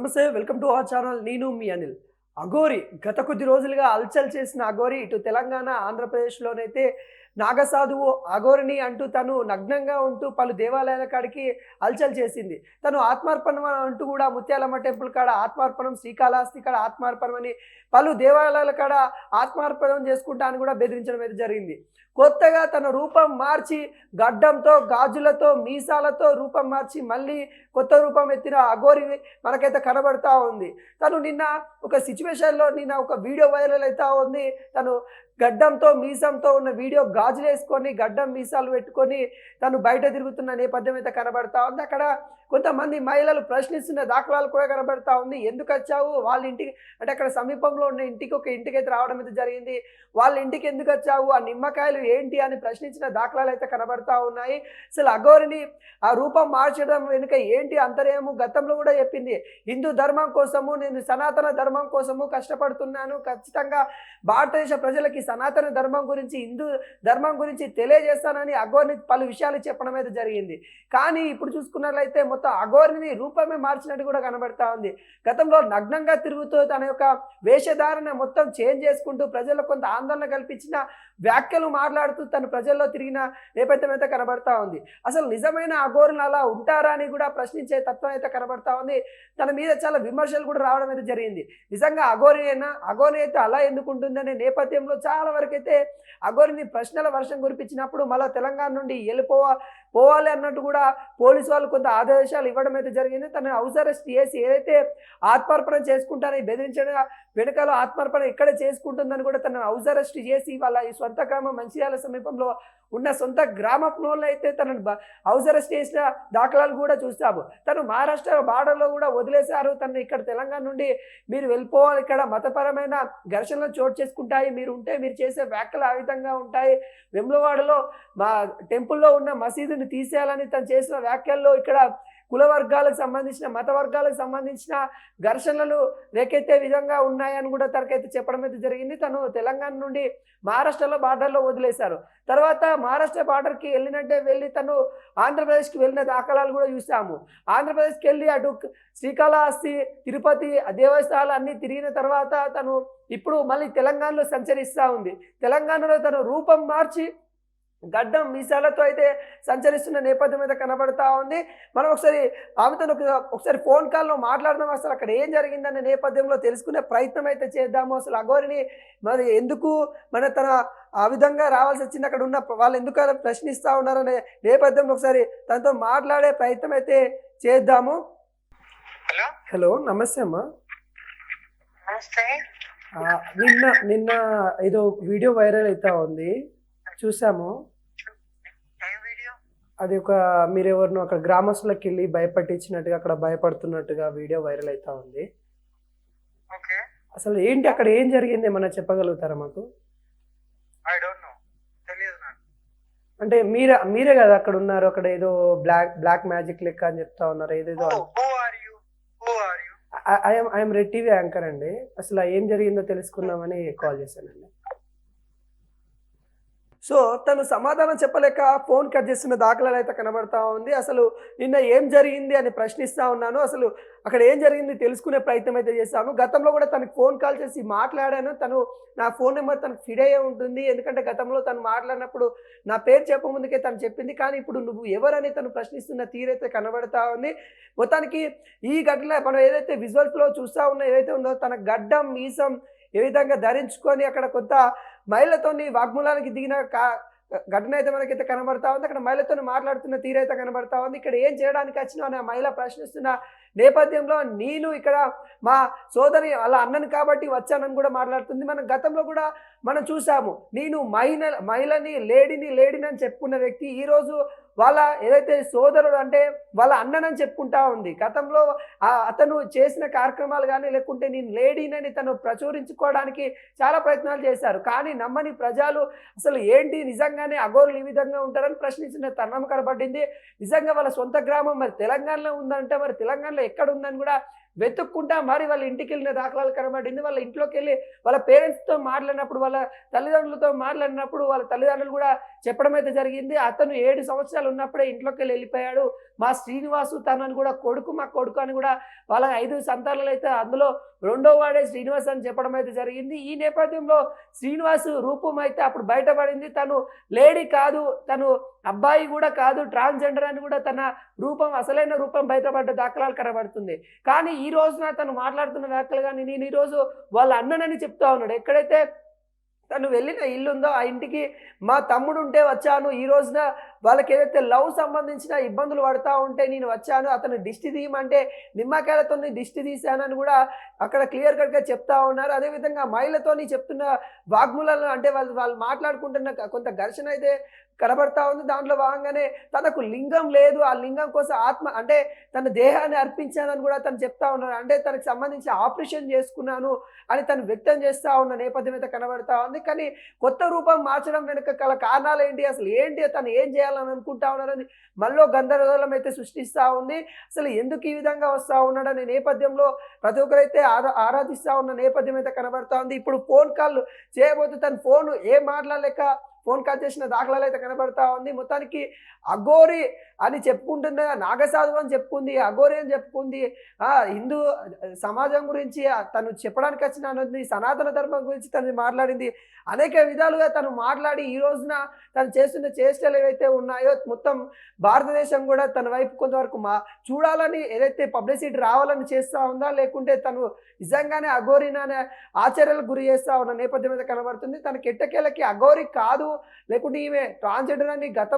నమస్తే, welcome to our channel. నేను మీ అనిల్. అఘోరి గత కొద్ది రోజులుగా హల్చల్ చేసిన అఘోరి ఇటు తెలంగాణ, ఆంధ్రప్రదేశ్‌లోనైతే నాగసాధువు అఘోరిని అంటూ తను నగ్నంగా ఉంటూ పలు దేవాలయాల కాడికి హల్చల్ చేసింది. తను ఆత్మార్పణం అంటూ కూడా ముత్యాలమ్మ టెంపుల్ కాడ ఆత్మార్పణం, శ్రీకాళహస్తి కాడ ఆత్మార్పణం అని పలు దేవాలయాల కాడ ఆత్మార్పణం చేసుకుంటా అని కూడా బెదిరించడం అయితే జరిగింది. కొత్తగా తన రూపం మార్చి గడ్డంతో, గాజులతో, మీసాలతో రూపం మార్చి మళ్ళీ కొత్త రూపం ఎత్తిన అఘోరి మనకైతే కనబడతా ఉంది. తను నిన్న ఒక సిచ్యువేషన్‌లో ఒక వీడియో వైరల్ అయితా ఉంది. తను గడ్డంతో, మీసంతో ఉన్న వీడియో గాజులేసుకొని, గడ్డం, మీసాలు పెట్టుకొని తను బయట తిరుగుతున్న నేపథ్యం అయితే కనబడతా ఉంది. అక్కడ కొంతమంది మహిళలు ప్రశ్నిస్తున్న దాఖలాలు కూడా కనబడతా ఉంది. ఎందుకొచ్చావు? వాళ్ళ ఇంటికి అంటే అక్కడ సమీపంలో ఉన్న ఒక ఇంటికైతే రావడం అయితే జరిగింది. వాళ్ళ ఇంటికి ఎందుకొచ్చావు? ఆ నిమ్మకాయలు ఏంటి అని ప్రశ్నించిన దాఖలాలు అయితే కనబడతా ఉన్నాయి. అసలు అఘోరిని ఆ రూపం మార్చడం వెనుక ఏంటి అంతర్యము గతంలో కూడా చెప్పింది. హిందూ ధర్మం కోసము, నేను సనాతన ధర్మం కోసము కష్టపడుతున్నాను. ఖచ్చితంగా భారతదేశ ప్రజలకి సనాతన ధర్మం గురించి, హిందూ ధర్మం గురించి తెలియజేస్తానని అఘోరిని పలు విషయాలు చెప్పడం అయితే జరిగింది. కానీ ఇప్పుడు చూసుకున్నట్లయితే మొత్తం అఘోరిని రూపమే మార్చినట్టు కూడా కనబడతా ఉంది. గతంలో నగ్నంగా తిరుగుతూ తన యొక్క వేషధారణ మొత్తం చేంజ్ చేసుకుంటూ ప్రజలకు కొంత ఆందోళన కల్పించిన వ్యాఖ్యలు మాట్లాడుతూ తను ప్రజల్లో తిరిగిన నేపథ్యం అయితే కనబడతా ఉంది. అసలు నిజమైన అఘోరులు అలా ఉంటారా అని కూడా ప్రశ్నించే తత్వం అయితే కనబడతా ఉంది. తన మీద చాలా విమర్శలు కూడా రావడం అయితే జరిగింది. నిజంగా అఘోరి అయితే అలా ఎందుకు ఉంటుందనే నేపథ్యంలో చాలా వరకు అయితే అఘోరిని ప్రశ్నల వర్షం కురిపించినప్పుడు మళ్ళీ తెలంగాణ నుండి పోవాలి అన్నట్టు కూడా పోలీసు వాళ్ళు కొంత ఆదేశాలు ఇవ్వడం అయితే జరిగింది. తను హౌస్ అరెస్ట్ చేసి ఏదైతే ఆత్మార్పణ చేసుకుంటానని బెదిరించడం వెనుకల ఆత్మార్పణ ఇక్కడే చేసుకుంటుందని కూడా తను హౌస్ అరెస్ట్ చేసి వాళ్ళ ఈ సొంత గ్రామం మంచిర్యాల సమీపంలో ఉన్న సొంత గ్రామంలో అయితే తనను హౌస్ అరెస్ట్ చేసిన దాఖలాలు కూడా చూస్తాము. తను మహారాష్ట్ర బార్డర్లో కూడా వదిలేశారు. తను ఇక్కడ తెలంగాణ నుండి మీరు వెళ్ళిపోవాలి, ఇక్కడ మతపరమైన ఘర్షణలు చోటు చేసుకుంటాయి, మీరు చేసే వ్యాఖ్యలు ఆ విధంగా ఉంటాయి, వెమ్లవాడలో మా టెంపుల్లో ఉన్న మసీదుని తీసేయాలని తను చేసిన వ్యాఖ్యల్లో ఇక్కడ కుల వర్గాలకు సంబంధించిన, మత వర్గాలకు సంబంధించిన ఘర్షణలు రేకెత్తే విధంగా ఉన్నాయని కూడా తనకైతే చెప్పడం అయితే జరిగింది. తను తెలంగాణ నుండి మహారాష్ట్రలో బార్డర్లో వదిలేశారు. తర్వాత మహారాష్ట్ర బార్డర్కి వెళ్ళి తను ఆంధ్రప్రదేశ్కి వెళ్ళిన దాఖలాలు కూడా చూసాము. ఆంధ్రప్రదేశ్కి వెళ్ళి అటు శ్రీకాళహస్తి, తిరుపతి దేవస్థానాలు అన్నీ తిరిగిన తర్వాత తను ఇప్పుడు మళ్ళీ తెలంగాణలో సంచరిస్తూ ఉంది. తెలంగాణలో తను రూపం మార్చి గడ్డం, మీసాలతో అయితే సంచరిస్తున్న నేపథ్యం అయితే కనబడతా ఉంది. మనం ఆమెతో ఒకసారి ఫోన్ కాల్లో మాట్లాడదాం. అసలు అక్కడ ఏం జరిగిందనే నేపథ్యంలో తెలుసుకునే ప్రయత్నం అయితే చేద్దాము. అసలు అఘోరిని మరి ఎందుకు తన ఆ విధంగా రావాల్సి వచ్చింది, అక్కడ ఉన్న వాళ్ళు ఎందుకు అలా ప్రశ్నిస్తూ ఉన్నారనే నేపథ్యంలో ఒకసారి తనతో మాట్లాడే ప్రయత్నం అయితే చేద్దాము. హలో, నమస్తే అమ్మా. నిన్న ఏదో వీడియో వైరల్ అవుతా ఉంది, చూసాము. అది మీరెవరినో అక్కడ గ్రామస్తులకు వెళ్ళి భయపట్టించినట్టుగా, అక్కడ భయపడుతున్నట్టుగా వీడియో వైరల్ అవుతా ఉంది. అసలు ఏంటి, అక్కడ ఏం జరిగింది ఏమన్నా చెప్పగలుగుతారా మాకు? అంటే మీరే కదా అక్కడ ఉన్నారు, అక్కడ ఏదో బ్లాక్ మ్యాజిక్ లెక్క అని చెప్తా ఉన్నారు ఏదేదో. ఐఎమ్ రెడ్ టీవీ యాంకర్ అండి. అసలు ఏం జరిగిందో తెలుసుకుందామని కాల్ చేశానండి. సో తను సమాధానం చెప్పలేక ఫోన్ కట్ చేస్తున్న దాఖలాలు అయితే కనబడతా ఉంది. అసలు నిన్న ఏం జరిగింది అని ప్రశ్నిస్తూ ఉన్నాను. అసలు అక్కడ ఏం జరిగింది తెలుసుకునే ప్రయత్నం అయితే చేశాను. గతంలో కూడా తనకు ఫోన్ కాల్ చేసి మాట్లాడాను. తను నా ఫోన్ నెంబర్ తనకు ఫిడ్ అయ్యే ఉంటుంది, ఎందుకంటే గతంలో తను మాట్లాడినప్పుడు నా పేరు చెప్పముందుకే తను చెప్పింది. కానీ ఇప్పుడు నువ్వు ఎవరని తను ప్రశ్నిస్తున్న తీరైతే కనబడతా ఉంది. మొత్తానికి ఈ ఘటన మనం ఏదైతే విజువల్స్లో చూస్తూ ఉన్నా, ఏదైతే ఉందో తన గడ్డం, మీసం ఏ విధంగా ధరించుకొని అక్కడ కొంత మహిళతోని వాగ్మూలానికి దిగిన ఘటన అయితే మనకైతే కనబడతా ఉంది. అక్కడ మహిళతో మాట్లాడుతున్న తీరైతే కనబడతా ఉంది. ఇక్కడ ఏం చేయడానికి వచ్చినా అని ఆ మహిళ ప్రశ్నిస్తున్న నేపథ్యంలో నేను ఇక్కడ మా సోదరి వాళ్ళ అన్నని కాబట్టి వచ్చానని కూడా మాట్లాడుతుంది. మనం గతంలో కూడా మనం చూసాము. నేను మహిళని లేడీని అని చెప్పుకున్న వ్యక్తి ఈరోజు వాళ్ళ ఏదైతే సోదరుడు అంటే వాళ్ళ అన్ననని చెప్పుకుంటా ఉంది. గతంలో అతను చేసిన కార్యక్రమాలు కానీ లేకుంటే నేను లేడీనని తను ప్రచురించుకోవడానికి చాలా ప్రయత్నాలు చేశారు. కానీ నమ్మని ప్రజలు అసలు ఏంటి నిజంగానే అఘోరులు ఈ విధంగా ఉంటారని ప్రశ్నించిన తరుణం కనబడింది. నిజంగా వాళ్ళ సొంత గ్రామం మరి తెలంగాణలో ఉందంటే మరి తెలంగాణలో ఎక్కడ ఉందని కూడా వెతుక్కుంటా మరి వాళ్ళ ఇంటికెళ్ళిన దాఖలాలు కనబడింది. వాళ్ళ ఇంట్లోకెళ్ళి వాళ్ళ పేరెంట్స్‌తో మాట్లాడినప్పుడు, వాళ్ళ తల్లిదండ్రులతో మాట్లాడినప్పుడు వాళ్ళ తల్లిదండ్రులు గూడా చెప్పడం అయితే జరిగింది. అతను 7 సంవత్సరాలు ఉన్నప్పుడే ఇంట్లోకెళ్ళి ఎళ్ళిపోయాడు. మా శ్రీనివాసు తనని గూడా మా కొడుకు అని గూడా వాళ్ళ 5 సంతానాలైతే అందులో రెండో వాడే శ్రీనివాస్ అని చెప్పడం అయితే జరిగింది. ఈ నేపథ్యంలో శ్రీనివాస్ రూపం అయితే అప్పుడు బయటపడింది. తను లేడీ కాదు, తను అబ్బాయి గూడా కాదు, ట్రాన్స్‌జెండర్ అని గూడా తన అసలైన రూపం బయటపడ్డ దాఖలాలు కనబడుతుంది. కానీ ఈ రోజున తను మాట్లాడుతున్న వ్యాఖ్యలు గాని, నేను ఈరోజు వాళ్ళ అన్ననని చెప్తా ఉన్నాడు. ఎక్కడైతే తను వెళ్ళిన ఇల్లుందో ఆ ఇంటికి మా తమ్ముడుంటే వచ్చాను. ఈ రోజున వాళ్ళకేదైతే లవ్ సంబంధించిన ఇబ్బందులు పడతా ఉంటే నేను వచ్చాను. అతను దిష్టి తీయమంటే నిమ్మకాయలతోని దిష్టి తీశానని గూడా అక్కడ క్లియర్ కట్‌గా చెప్తా ఉన్నారు. అదేవిధంగా మహిళతోని చెప్తున్న వాగ్మూలాలు అంటే వాళ్ళు మాట్లాడుకుంటున్న కొంత ఘర్షణ అయితే కనబడతా ఉంది. దాంట్లో భాగంగానే తనకు లింగం లేదు. ఆ లింగం కోసం అంటే తన దేహాన్ని అర్పించానని గూడా తను చెప్తా ఉన్నారు. అంటే తనకు సంబంధించి ఆపరేషన్ చేసుకున్నాను అని తను వ్యక్తం చేస్తా ఉన్న నేపథ్యం అయితే కనబడతా ఉంది. కానీ కొత్త రూపం మార్చడం వెనుక గల కారణాలేంటి? అసలు ఏంటి? తను ఏం చేయాలని అనుకుంటా ఉన్నారని మళ్ళీ గందరగోళం అయితే సృష్టిస్తా ఉంది. అసలు ఎందుకు ఈ విధంగా వస్తా ఉన్నాడనే నేపథ్యంలో ప్రతి ఒక్కరైతే ఆరాధిస్తా ఉన్న నేపథ్యం అయితే కనబడతా ఉంది. ఇప్పుడు ఫోన్ కాల్‌లు చేయబోతే తన ఫోను ఏం మాట్లాడలేక ఫోన్ కట్ చేసిన దాఖలాలు అయితే కనబడతా ఉంది. మొత్తానికి అఘోరి అని చెప్పుకుంటున్న నాగసాధువు అని చెప్పుకుంది, అఘోరి అని చెప్పుకుంది. హిందూ సమాజం గురించి తను చెప్పడానికి వచ్చిన సనాతన ధర్మం గురించి తను మాట్లాడింది. అనేక విధాలుగా తను మాట్లాడి ఈ రోజున తను చేస్తున్న చేష్టలు ఏవైతే ఉన్నాయో మొత్తం భారతదేశం కూడా తన వైపు కొంతవరకు చూడాలని ఏదైతే పబ్లిసిటీ రావాలని చేస్తా ఉందా, లేకుంటే తను నిజంగానే అఘోరినా అనే ఆశ్చర్యాలకు గురి చేస్తా ఉన్న నేపథ్యం అయితే కనబడుతుంది. తనకి ఎట్టకేలకి అఘోరి కాదు, లేకుంటే ఈమె ట్రాన్స్‌జెండర్ అని గతం